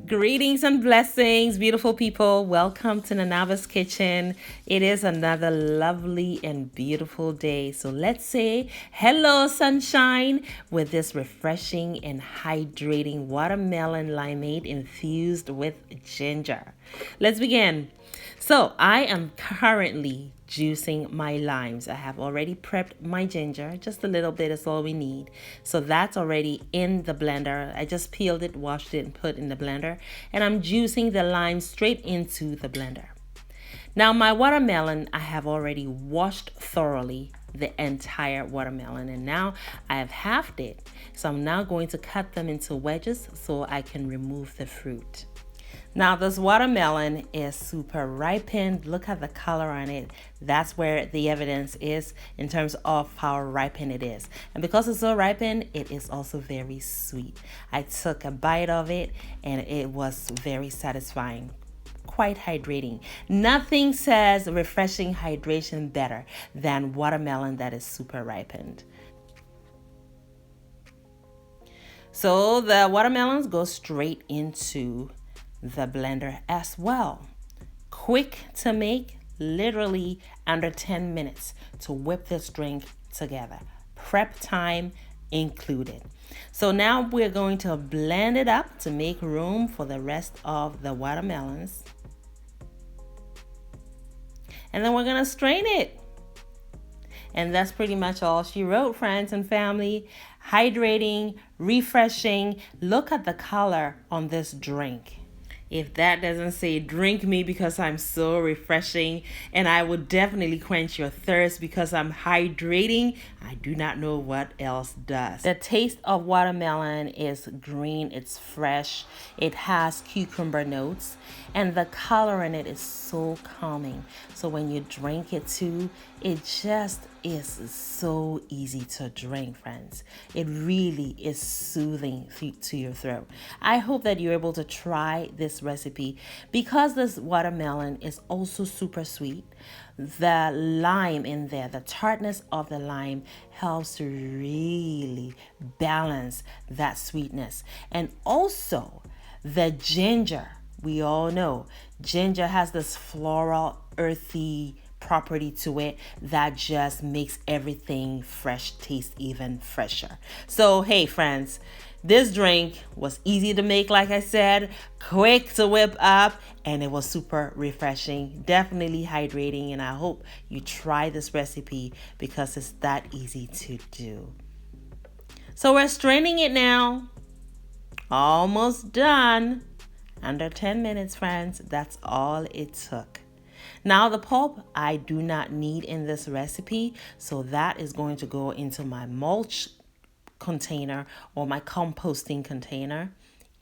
Greetings and blessings, beautiful people. Welcome to Nanaaba's Kitchen. It is another lovely and beautiful day. So let's say hello, sunshine, with this refreshing and hydrating watermelon limeade infused with ginger. Let's begin. So I am currently juicing my limes. I have already prepped my ginger. Just a little bit is all we need. So that's already in the blender. I just peeled it, washed it, and put in the blender. And I'm juicing the lime straight into the blender. Now my watermelon, I have already washed thoroughly the entire watermelon, and now I have halved it. So I'm now going to cut them into wedges so I can remove the fruit. Now this watermelon is super ripened. Look at the color on it. That's where the evidence is in terms of how ripened it is. And because it's so ripened, it is also very sweet. I took a bite of it and it was very satisfying. Quite hydrating. Nothing says refreshing hydration better than watermelon that is super ripened. So the watermelons go straight into the blender as well. Quick to make, literally under 10 minutes to whip this drink together. Prep time included. So now we're going to blend it up to make room for the rest of the watermelons. And then we're going to strain it. And that's pretty much all she wrote, friends and family. Hydrating, refreshing. Look at the color on this drink. If that doesn't say drink me because I'm so refreshing, and I would definitely quench your thirst because I'm hydrating, I do not know what else does. The taste of watermelon is green, it's fresh, it has cucumber notes, and the color in it is so calming. So when you drink it too, it just is so easy to drink, friends. It really is soothing to your throat. I hope that you're able to try this recipe because this watermelon is also super sweet. The lime in there, the tartness of the lime helps to really balance that sweetness. And also the ginger, we all know ginger has this floral, earthy property to it that just makes everything fresh taste even fresher. So hey friends, this drink was easy to make, like I said, quick to whip up, and it was super refreshing, definitely hydrating, and I hope you try this recipe because it's that easy to do. So we're straining it now. Almost done. Under 10 minutes, friends. That's all it took. Now the pulp I do not need in this recipe, so that is going to go into my mulch container or my composting container,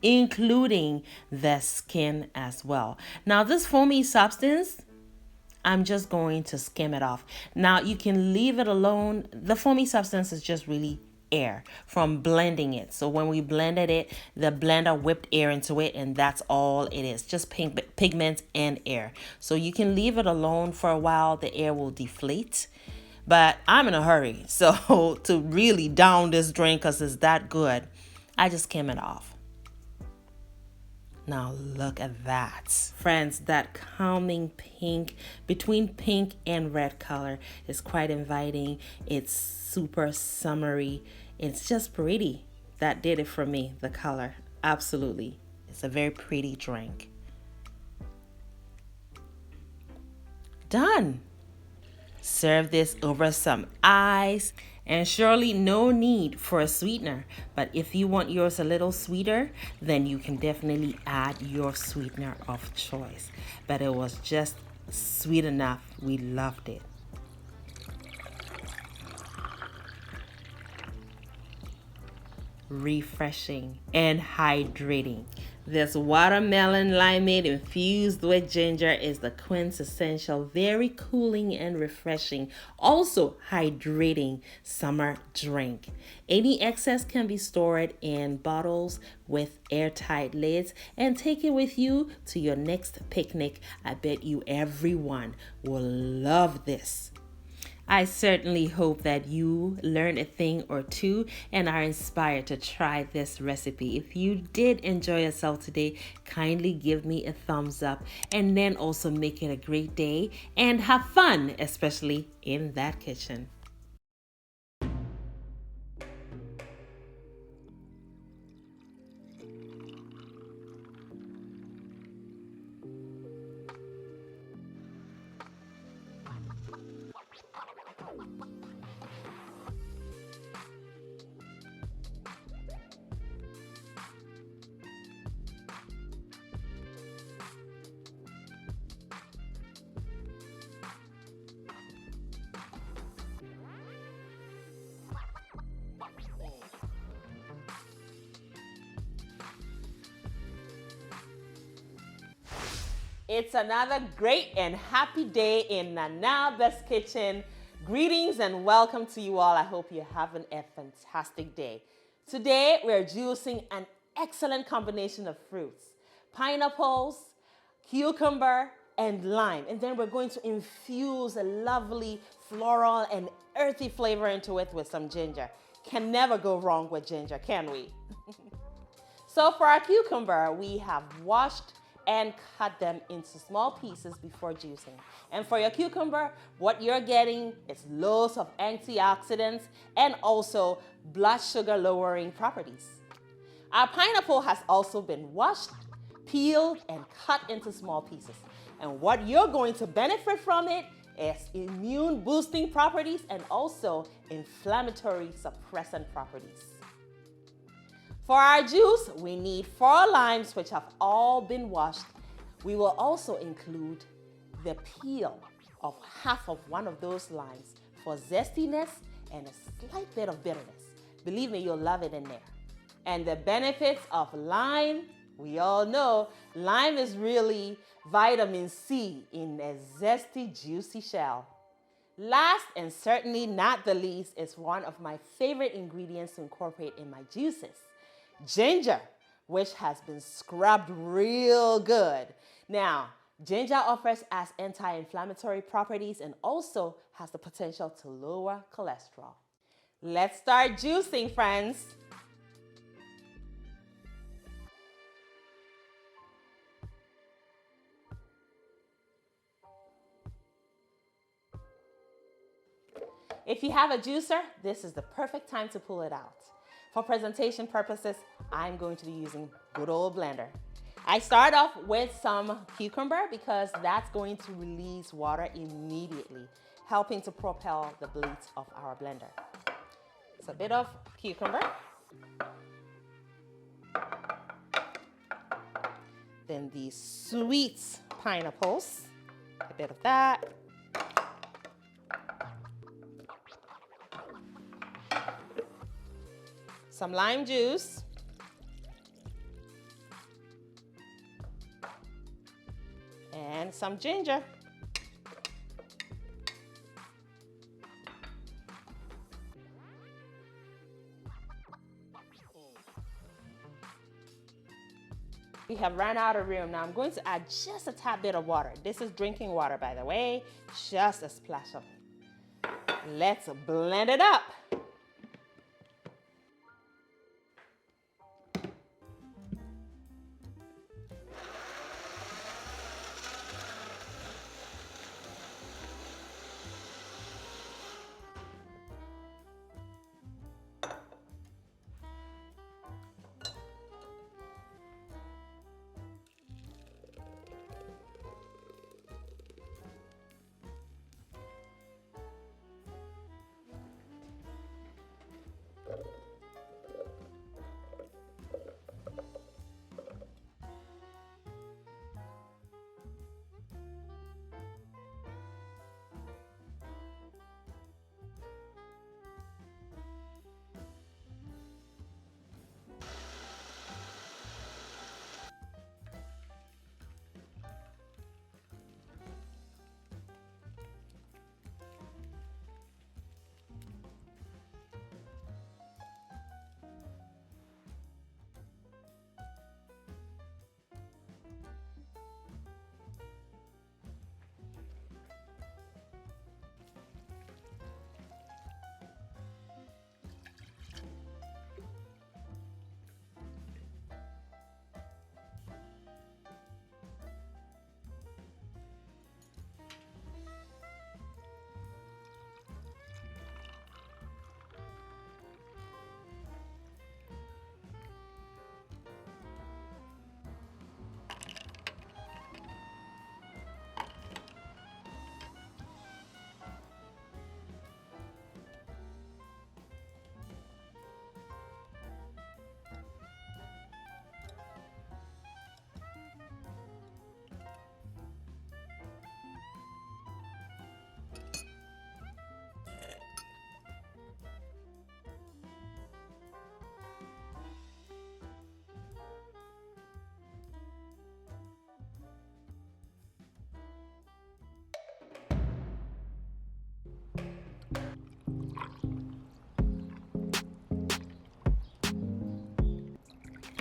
including the skin as well. Now this foamy substance, I'm just going to skim it off. Now you can leave it alone. The foamy substance is just really air from blending it. So when we blended it, the blender whipped air into it, and that's all it is, just pigment and air. So you can leave it alone for a while. The air will deflate, but I'm in a hurry. So to really down this drink because it's that good, I just skim it off. Now look at that. Friends, that calming pink, between pink and red color is quite inviting. It's super summery. It's just pretty. That did it for me, the color. Absolutely. It's a very pretty drink. Done. Serve this over some ice, and surely no need for a sweetener. But if you want yours a little sweeter, then you can definitely add your sweetener of choice. But it was just sweet enough. We loved it. Refreshing and hydrating. This watermelon limeade infused with ginger is the quintessential, very cooling and refreshing, also hydrating summer drink. Any excess can be stored in bottles with airtight lids and take it with you to your next picnic. I bet you everyone will love this. I certainly hope that you learn a thing or two and are inspired to try this recipe. If you did enjoy yourself today, kindly give me a thumbs up and then also make it a great day and have fun, especially in that kitchen. It's another great and happy day in Nanaaba's kitchen. Greetings and welcome to you all. I hope you're having a fantastic day. Today we're juicing an excellent combination of fruits: pineapples, cucumber, and lime. And then we're going to infuse a lovely floral and earthy flavor into it with some ginger. Can never go wrong with ginger, can we? So for our cucumber, we have washed and cut them into small pieces before juicing. And for your cucumber, what you're getting is loads of antioxidants and also blood sugar lowering properties. Our pineapple has also been washed, peeled, and cut into small pieces. And what you're going to benefit from it is immune boosting properties and also inflammatory suppressant properties. For our juice, we need 4 limes which have all been washed. We will also include the peel of half of one of those limes for zestiness and a slight bit of bitterness. Believe me, you'll love it in there. And the benefits of lime, we all know lime is really vitamin C in a zesty, juicy shell. Last and certainly not the least is one of my favorite ingredients to incorporate in my juices: ginger, which has been scrubbed real good. Now, ginger offers as anti-inflammatory properties and also has the potential to lower cholesterol. Let's start juicing, friends. If you have a juicer, this is the perfect time to pull it out. For presentation purposes, I'm going to be using good old blender. I start off with some cucumber because that's going to release water immediately, helping to propel the blades of our blender. So a bit of cucumber. Then these sweet pineapples, a bit of that. Some lime juice. And some ginger. We have run out of room. Now I'm going to add just a tad bit of water. This is drinking water, by the way, just a splash of it. Let's blend it up.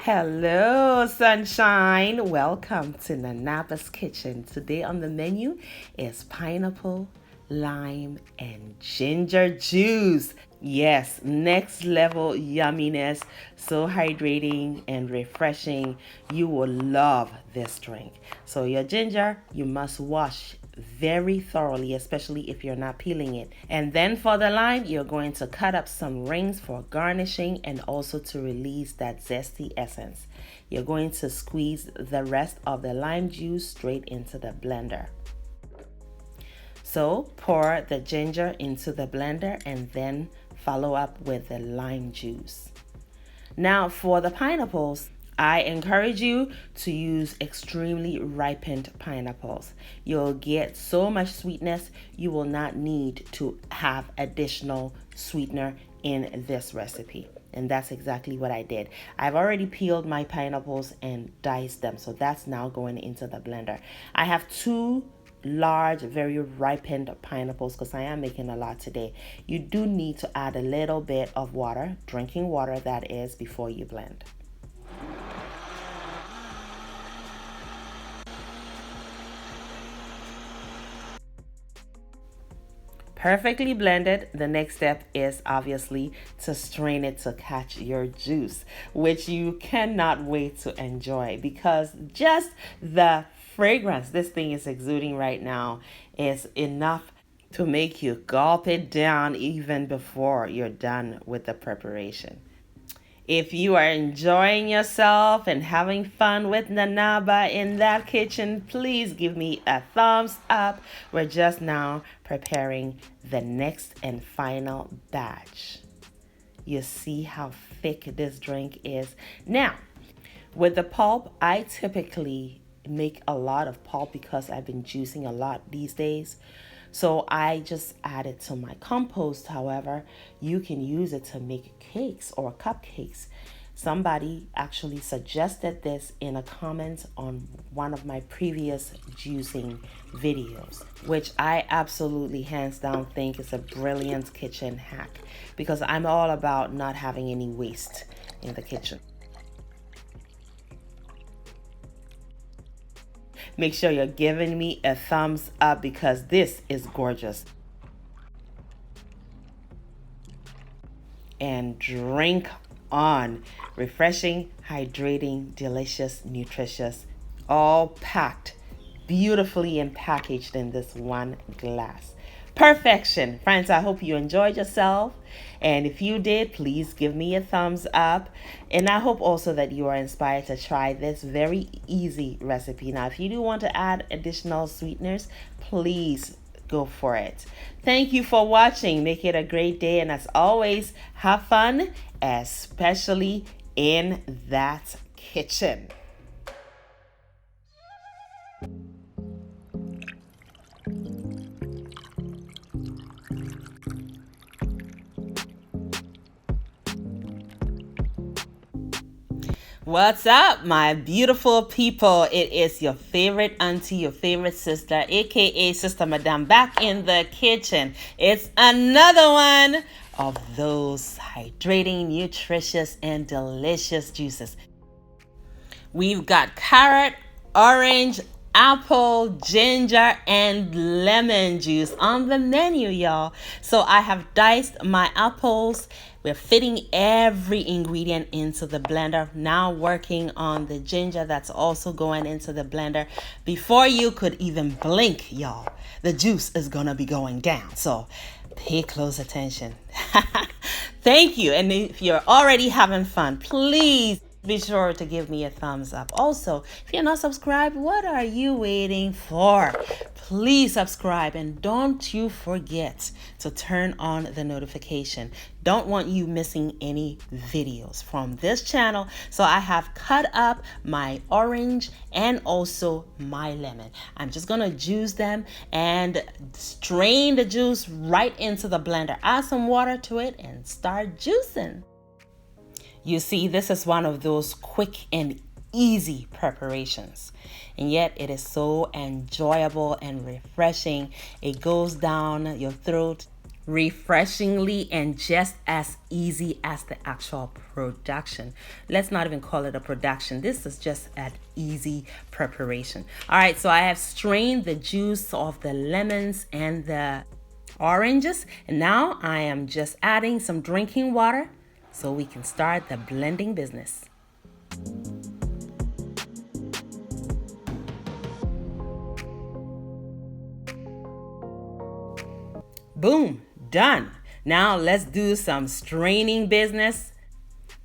Hello, sunshine. Welcome to Nanaaba's kitchen. Today on the menu is pineapple, lime, and ginger juice. Yes, next level yumminess. So hydrating and refreshing. You will love this drink. So your ginger, you must wash very thoroughly, especially if you're not peeling it. And then for the lime, you're going to cut up some rings for garnishing and also to release that zesty essence. You're going to squeeze the rest of the lime juice straight into the blender. So pour the ginger into the blender and then follow up with the lime juice. Now for the pineapples, I encourage you to use extremely ripened pineapples. You'll get so much sweetness, you will not need to have additional sweetener in this recipe. And that's exactly what I did. I've already peeled my pineapples and diced them, so that's now going into the blender. I have two large, very ripened pineapples because I am making a lot today. You do need to add a little bit of water, drinking water that is, before you blend. Perfectly blended, the next step is obviously to strain it to catch your juice, which you cannot wait to enjoy because just the fragrance this thing is exuding right now is enough to make you gulp it down even before you're done with the preparation. If you are enjoying yourself and having fun with Nanaaba in that kitchen, please give me a thumbs up. We're just now preparing the next and final batch. You see how thick this drink is. Now, with the pulp, I typically make a lot of pulp because I've been juicing a lot these days. So I just add it to my compost. However, you can use it to make cakes or cupcakes. Somebody actually suggested this in a comment on one of my previous juicing videos, which I absolutely hands down think is a brilliant kitchen hack because I'm all about not having any waste in the kitchen. Make sure you're giving me a thumbs up because this is gorgeous. And drink on. Refreshing, hydrating, delicious, nutritious, all packed beautifully and packaged in this one glass. Perfection. Friends, I hope you enjoyed yourself. And if you did, please give me a thumbs up. And I hope also that you are inspired to try this very easy recipe. Now, if you do want to add additional sweeteners, please go for it. Thank you for watching. Make it a great day. And as always, have fun, especially in that kitchen. What's up, my beautiful people? It is your favorite auntie, your favorite sister, aka Sister Madame, back in the kitchen. It's another one of those hydrating, nutritious, and delicious juices. We've got carrot, orange, apple, ginger, and lemon juice on the menu, y'all. So I have diced my apples. We're fitting every ingredient into the blender. Now working on the ginger that's also going into the blender. Before you could even blink, y'all, the juice is gonna be going down. So pay close attention. Thank you. And if you're already having fun, please be sure to give me a thumbs up. Also, if you're not subscribed, what are you waiting for? Please subscribe and don't you forget to turn on the notification. Don't want you missing any videos from this channel. So I have cut up my orange and also my lemon. I'm just gonna juice them and strain the juice right into the blender. Add some water to it and start juicing. You see, this is one of those quick and easy preparations, and yet it is so enjoyable and refreshing. It goes down your throat refreshingly, and just as easy as the actual production. Let's not even call it a production. This is just an easy preparation. All right, so I have strained the juice of the lemons and the oranges, and now I am just adding some drinking water so we can start the blending business. Boom, done. Now let's do some straining business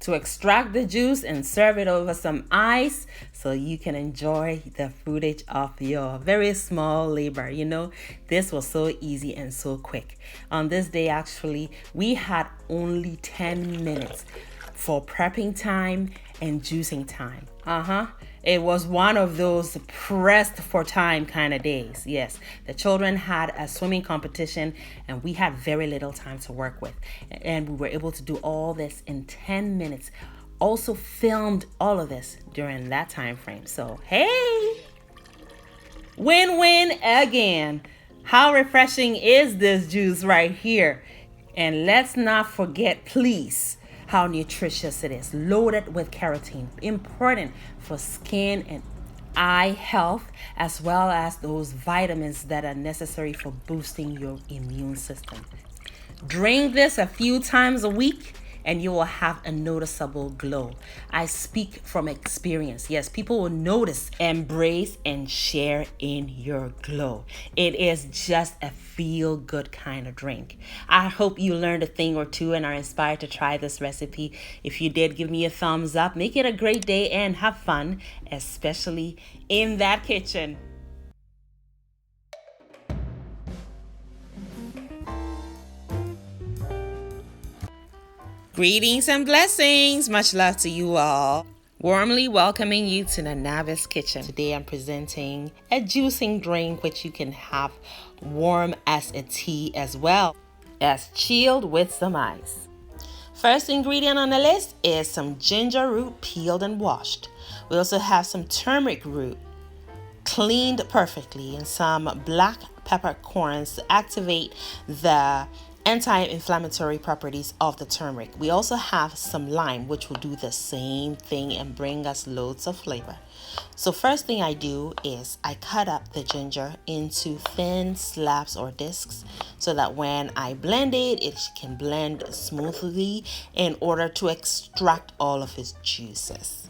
to extract the juice and serve it over some ice so you can enjoy the footage of your very small labor. You know, this was so easy and so quick. On this day, actually, we had only 10 minutes for prepping time and juicing time. It was one of those pressed for time kind of days. Yes, the children had a swimming competition and we had very little time to work with. And we were able to do all this in 10 minutes. Also filmed all of this during that time frame. So, hey, win-win again. How refreshing is this juice right here? And let's not forget, please, how nutritious it is. Loaded with carotene, important for skin and eye health, as well as those vitamins that are necessary for boosting your immune system. Drink this a few times a week and you will have a noticeable glow. I speak from experience. Yes, people will notice, embrace, and share in your glow. It is just a feel good kind of drink. I hope you learned a thing or two and are inspired to try this recipe. If you did, give me a thumbs up. Make it a great day and have fun, especially in that kitchen. Greetings and blessings. Much love to you all. Warmly welcoming you to Nanaaba's kitchen. Today I'm presenting a juicing drink which you can have warm as a tea as well as chilled with some ice. First ingredient on the list is some ginger root peeled and washed. We also have some turmeric root cleaned perfectly and some black peppercorns to activate the anti-inflammatory properties of the turmeric. We also have some lime, which will do the same thing and bring us loads of flavor. So first thing I do is I cut up the ginger into thin slabs or discs so that when I blend it, it can blend smoothly in order to extract all of its juices.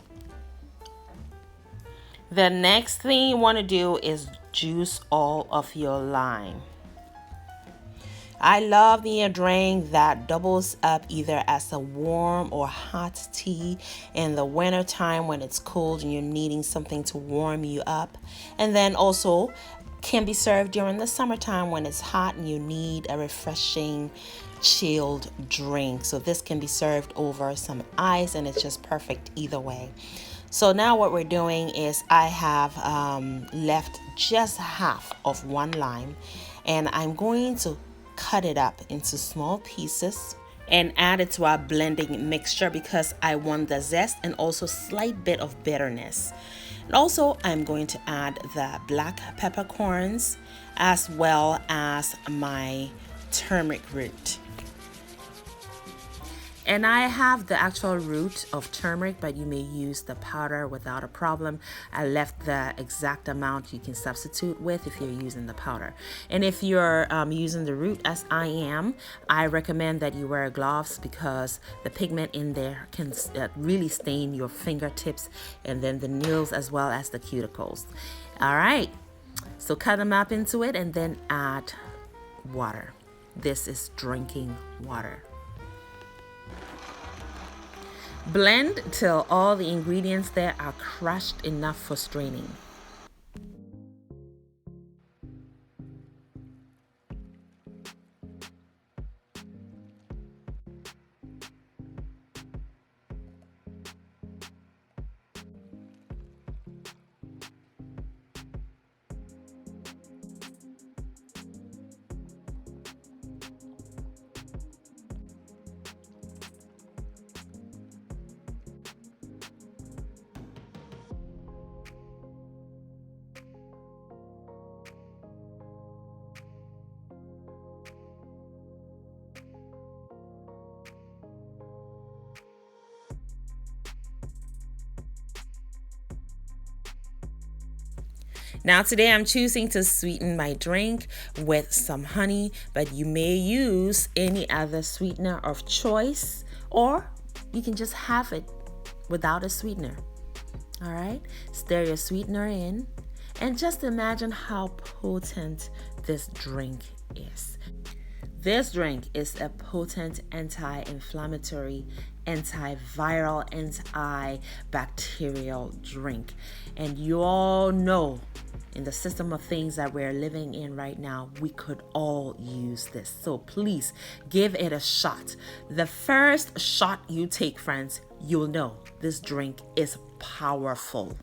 The next thing you want to do is juice all of your lime. I love the drink that doubles up either as a warm or hot tea in the winter time when it's cold and you're needing something to warm you up. And then also can be served during the summertime when it's hot and you need a refreshing chilled drink. So this can be served over some ice and it's just perfect either way. So now what we're doing is I have left just half of one lime and I'm going to cut it up into small pieces and add it to our blending mixture because I want the zest and also slight bit of bitterness. And also I'm going to add the black peppercorns as well as my turmeric root. And I have the actual root of turmeric, but you may use the powder without a problem. I left the exact amount you can substitute with if you're using the powder. And if you're using the root as I am, I recommend that you wear gloves because the pigment in there can really stain your fingertips and then the nails as well as the cuticles. All right, so cut them up into it and then add water. This is drinking water. Blend till all the ingredients there are crushed enough for straining. Now today I'm choosing to sweeten my drink with some honey, but you may use any other sweetener of choice, or you can just have it without a sweetener. All right, stir your sweetener in and just imagine how potent this drink is. This drink is a potent anti-inflammatory, antiviral, antibacterial drink. And you all know, in the system of things that we're living in right now, we could all use this. So please give it a shot. The first shot you take, friends, you'll know this drink is powerful.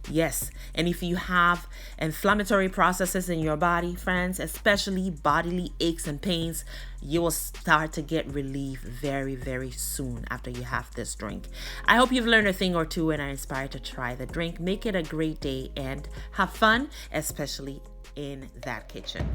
Yes, and if you have inflammatory processes in your body, friends, especially bodily aches and pains, you will start to get relief very, very soon after you have this drink. I hope you've learned a thing or two and are inspired to try the drink. Make it a great day and have fun, especially in that kitchen.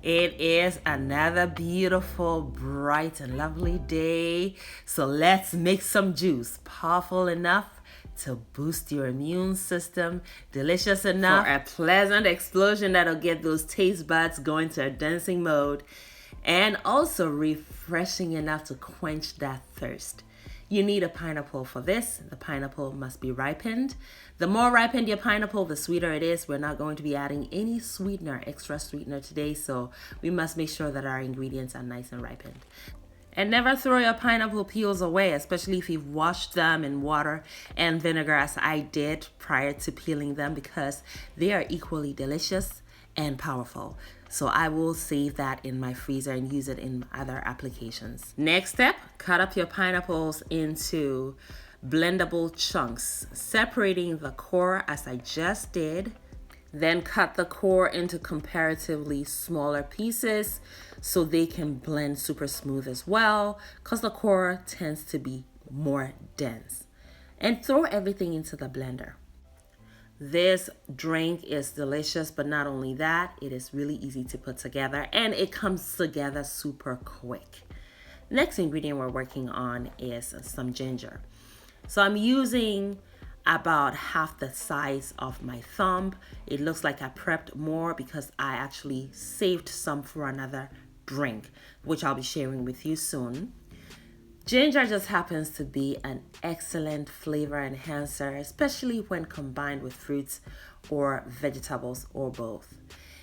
It is another beautiful, bright, and lovely day. So let's make some juice. Powerful enough to boost your immune system. Delicious enough for a pleasant explosion that'll get those taste buds going to a dancing mode. And also refreshing enough to quench that thirst. You need a pineapple for this. The pineapple must be ripened. The more ripened your pineapple, the sweeter it is. We're not going to be adding any sweetener, extra sweetener today, so we must make sure that our ingredients are nice and ripened. And never throw your pineapple peels away, especially if you've washed them in water and vinegar, as I did prior to peeling them, because they are equally delicious and powerful. So I will save that in my freezer and use it in other applications. Next step, cut up your pineapples into blendable chunks, separating the core as I just did. Then cut the core into comparatively smaller pieces so they can blend super smooth as well, because the core tends to be more dense. And throw everything into the blender. This drink is delicious, but not only that, it is really easy to put together and it comes together super quick. Next ingredient we're working on is some ginger. So I'm using about half the size of my thumb. It looks like I prepped more because I actually saved some for another drink, which I'll be sharing with you soon. Ginger just happens to be an excellent flavor enhancer, especially when combined with fruits or vegetables or both.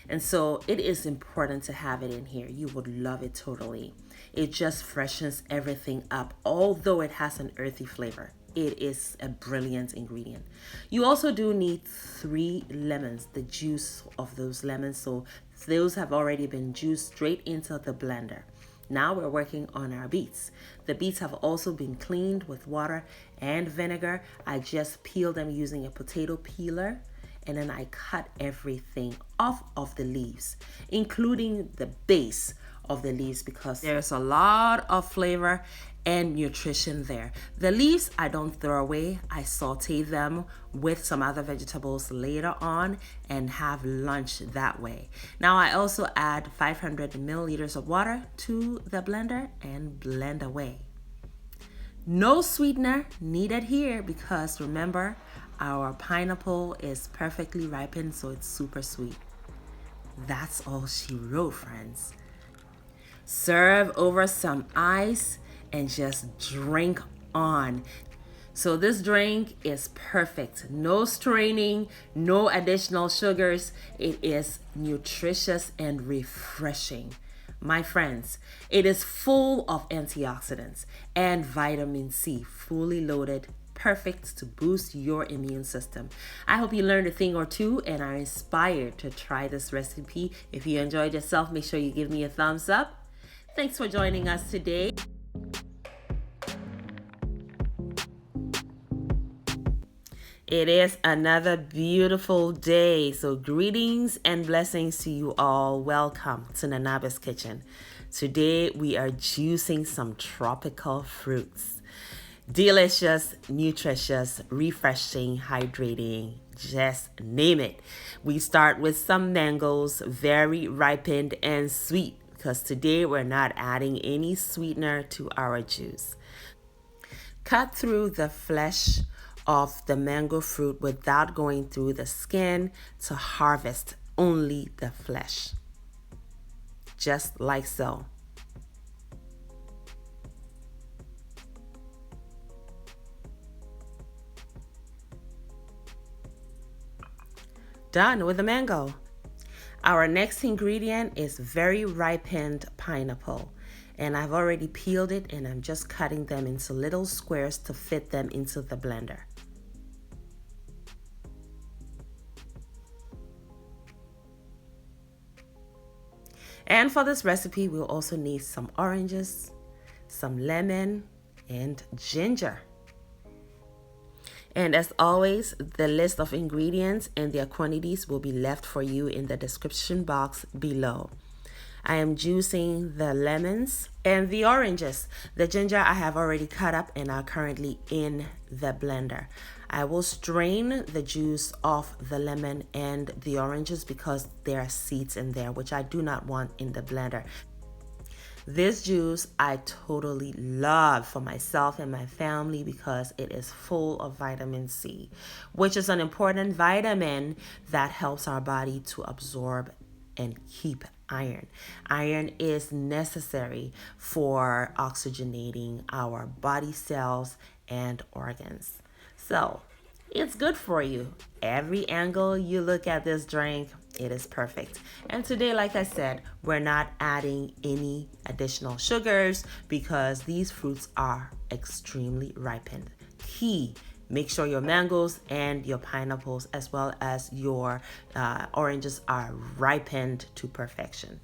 And so it is important to have it in here. You would love it totally. It just freshens everything up, although it has an earthy flavor. It is a brilliant ingredient. You also do need 3 lemons, the juice of those lemons. So those have already been juiced straight into the blender. Now we're working on our beets. The beets have also been cleaned with water and vinegar. I just peeled them using a potato peeler, and then I cut everything off of the leaves, including the base of the leaves, because there's a lot of flavor and nutrition there. The leaves I don't throw away. I saute them with some other vegetables later on and have lunch that way. Now I also add 500 milliliters of water to the blender and blend away. No sweetener needed here because remember, our pineapple is perfectly ripened, so it's super sweet. That's all she wrote, friends. Serve over some ice and just drink on. So this drink is perfect. No straining, no additional sugars. It is nutritious and refreshing. My friends, it is full of antioxidants and vitamin C, fully loaded, perfect to boost your immune system. I hope you learned a thing or two and are inspired to try this recipe. If you enjoyed yourself, make sure you give me a thumbs up. Thanks for joining us today. It is another beautiful day. So greetings and blessings to you all. Welcome to Nanaaba's Kitchen. Today we are juicing some tropical fruits. Delicious, nutritious, refreshing, hydrating just name it. We start with some mangoes, very ripened and sweet, because today we're not adding any sweetener to our juice. Cut through the flesh of the mango fruit without going through the skin to harvest only the flesh. Just like so. Done with the mango. Our next ingredient is very ripened pineapple. And I've already peeled it and I'm just cutting them into little squares to fit them into the blender. And for this recipe, we'll also need some oranges, some lemon, and ginger. And as always, the list of ingredients and their quantities will be left for you in the description box below. I am juicing the lemons and the oranges. The ginger I have already cut up and are currently in the blender. I will strain the juice off the lemon and the oranges because there are seeds in there, which I do not want in the blender. This juice I totally love for myself and my family because it is full of vitamin C, which is an important vitamin that helps our body to absorb and keep iron. Iron is necessary for oxygenating our body cells and organs. So it's good for you. Every angle you look at this drink, it is perfect. And today, like I said, we're not adding any additional sugars because these fruits are extremely ripened. Key, make sure your mangoes and your pineapples as well as your oranges are ripened to perfection.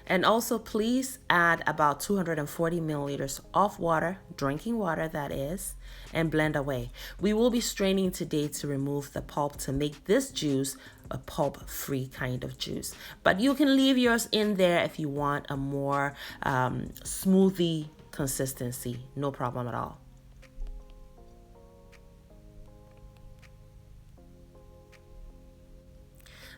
And also please add about 240 milliliters of water, drinking water that is, and blend away. We will be straining today to remove the pulp to make this juice a pulp-free kind of juice. But you can leave yours in there if you want a more smoothie consistency, no problem at all.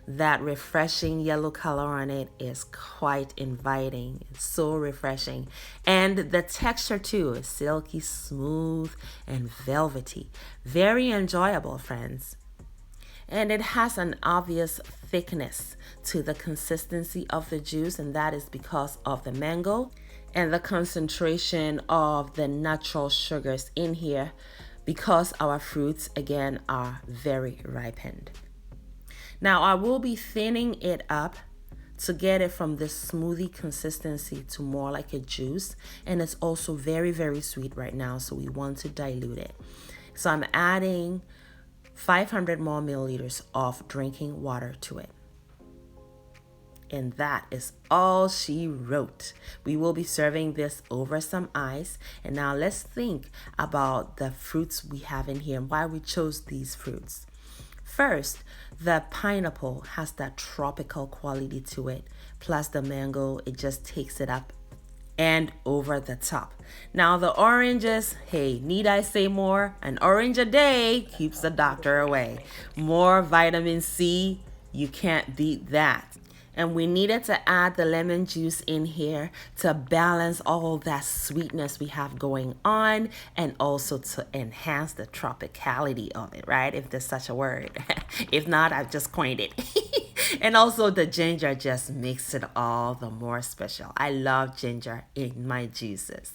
That refreshing yellow color on it is quite inviting. It's so refreshing. And the texture too is silky smooth and velvety. Very enjoyable, friends. And it has an obvious thickness to the consistency of the juice, and that is because of the mango and the concentration of the natural sugars in here because our fruits, again, are very ripened. Now I will be thinning it up to get it from this smoothie consistency to more like a juice. And it's also very, very sweet right now, so we want to dilute it. So I'm adding 500 more milliliters of drinking water to it. And that is all she wrote. We will be serving this over some ice. And now let's think about the fruits we have in here and why we chose these fruits. First, the pineapple has that tropical quality to it. Plus the mango, it just takes it up and over the top. Now the oranges, hey, need I say more? An orange a day keeps the doctor away. More vitamin C, you can't beat that. And we needed to add the lemon juice in here to balance all that sweetness we have going on and also to enhance the tropicality of it, right? If there's such a word. If not, I've just coined it. And also the ginger just makes it all the more special. I love ginger in my juices.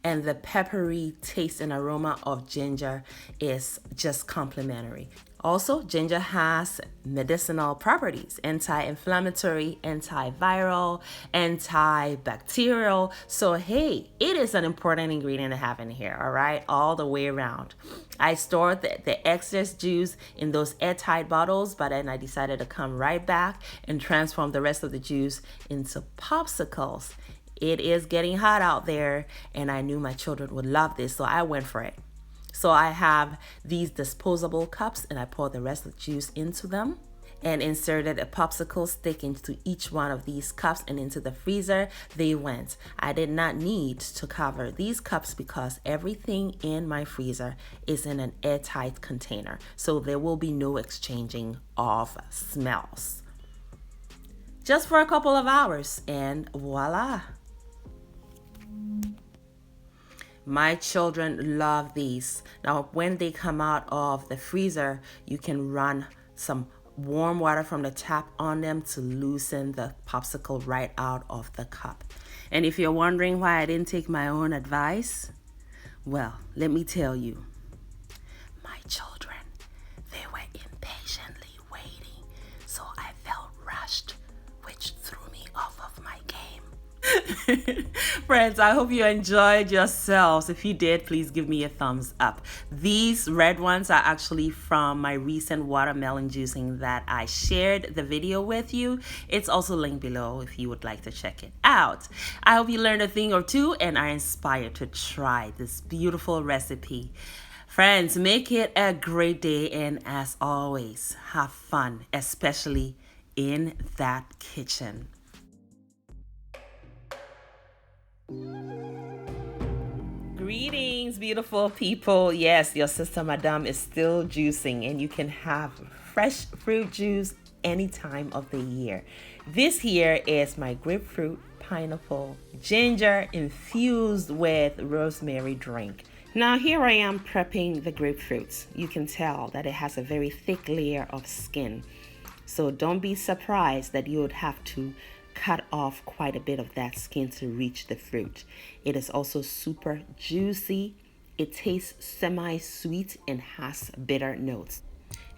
And the peppery taste and aroma of ginger is just complimentary. Also, ginger has medicinal properties, anti-inflammatory, antiviral, antibacterial. So, hey, it is an important ingredient to have in here, all right, all the way around. I stored the excess juice in those airtight bottles, but then I decided to come right back and transform the rest of the juice into popsicles. It is getting hot out there, and I knew my children would love this, so I went for it. So I have these disposable cups, and I pour the rest of the juice into them. and inserted a popsicle stick into each one of these cups, and into the freezer they went. I did not need to cover these cups because everything in my freezer is in an airtight container, so there will be no exchanging of smells. Just for a couple of hours, and voila. My children love these. Now, when they come out of the freezer, you can run some warm water from the tap on them to loosen the popsicle right out of the cup. And if you're wondering why I didn't take my own advice, well, let me tell you. My children, they were impatiently waiting, so I felt rushed, which threw me off of my game. Friends, I hope you enjoyed yourselves. If you did, please give me a thumbs up. These red ones are actually from my recent watermelon juicing that I shared the video with you. It's also linked below if you would like to check it out. I hope you learned a thing or two and are inspired to try this beautiful recipe. Friends, make it a great day, and as always, have fun, especially in that kitchen. Greetings, beautiful people. Yes, your sister Madame is still juicing, and you can have fresh fruit juice any time of the year. This here is my grapefruit, pineapple, ginger infused with rosemary drink. Now here I am prepping the grapefruits. You can tell that it has a very thick layer of skin. So don't be surprised that you would have to cut off quite a bit of that skin to reach the fruit. It is also super juicy. It tastes semi-sweet and has bitter notes.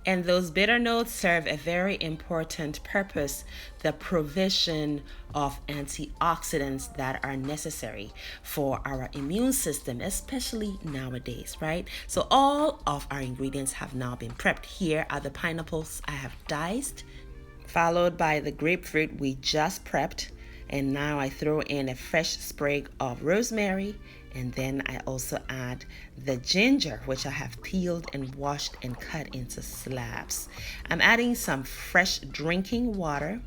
And those bitter notes serve a very important purpose, the provision of antioxidants that are necessary for our immune system, especially nowadays, right? So all of our ingredients have now been prepped. Here are the pineapples I have diced, followed by the grapefruit we just prepped. And now I throw in a fresh sprig of rosemary, and then I also add the ginger, which I have peeled and washed and cut into slabs. I'm adding some fresh drinking water,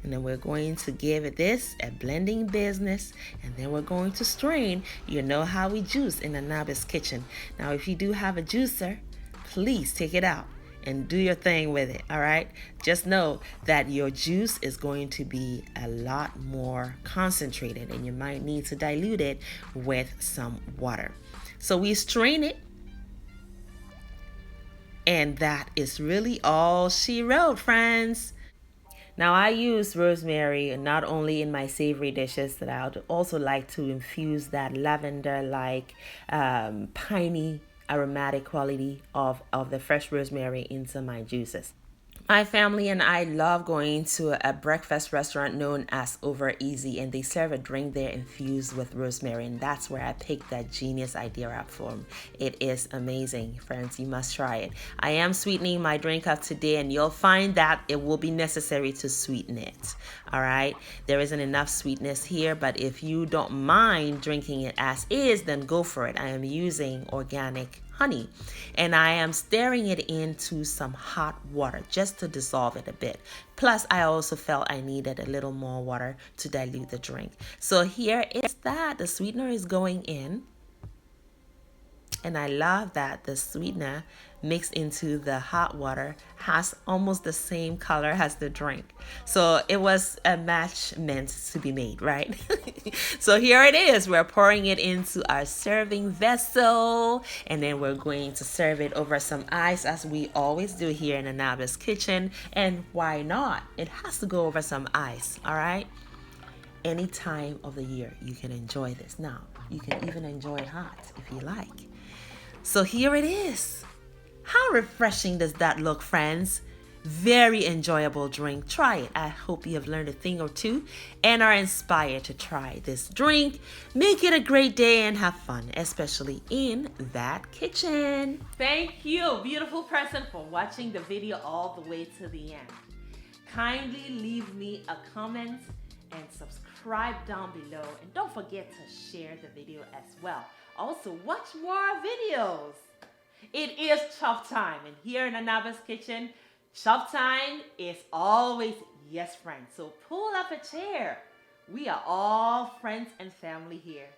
and then we're going to give this a blending business, and then we're going to strain. You know how we juice in Nanaaba's kitchen. Now, if you do have a juicer, please take it out and do your thing with it, all right? Just know that your juice is going to be a lot more concentrated, and you might need to dilute it with some water. So we strain it, and that is really all she wrote, friends. Now, I use rosemary not only in my savory dishes, that I would also like to infuse that lavender-like piney aromatic quality of the fresh rosemary into my juices. My family and I love going to a breakfast restaurant known as Over Easy, and they serve a drink there infused with rosemary, and that's where I picked that genius idea up from. It is amazing, friends. You must try it. I am sweetening my drink up today, and you'll find that it will be necessary to sweeten it. All right, there isn't enough sweetness here, but if you don't mind drinking it as is, then go for it. I am using organic honey, and I am stirring it into some hot water just to dissolve it a bit. Plus, I also felt I needed a little more water to dilute the drink. So here is that. The sweetener is going in. And I love that the sweetener mixed into the hot water has almost the same color as the drink. So it was a match meant to be made, right? So here it is. We're pouring it into our serving vessel, and then we're going to serve it over some ice, as we always do here in Nanaaba's kitchen. And why not? It has to go over some ice, all right? Any time of the year you can enjoy this. Now, you can even enjoy it hot if you like. So here it is. How refreshing does that look, friends? Very enjoyable drink. Try it. I hope you have learned a thing or two and are inspired to try this drink. Make it a great day and have fun, especially in that kitchen. Thank you, beautiful person, for watching the video all the way to the end. Kindly leave me a comment and subscribe down below, and don't forget to share the video as well. Also, watch more videos. It is tough time, and here in Nanaaba's kitchen, Shop time is always yes, friends. So pull up a chair. We are all friends and family here.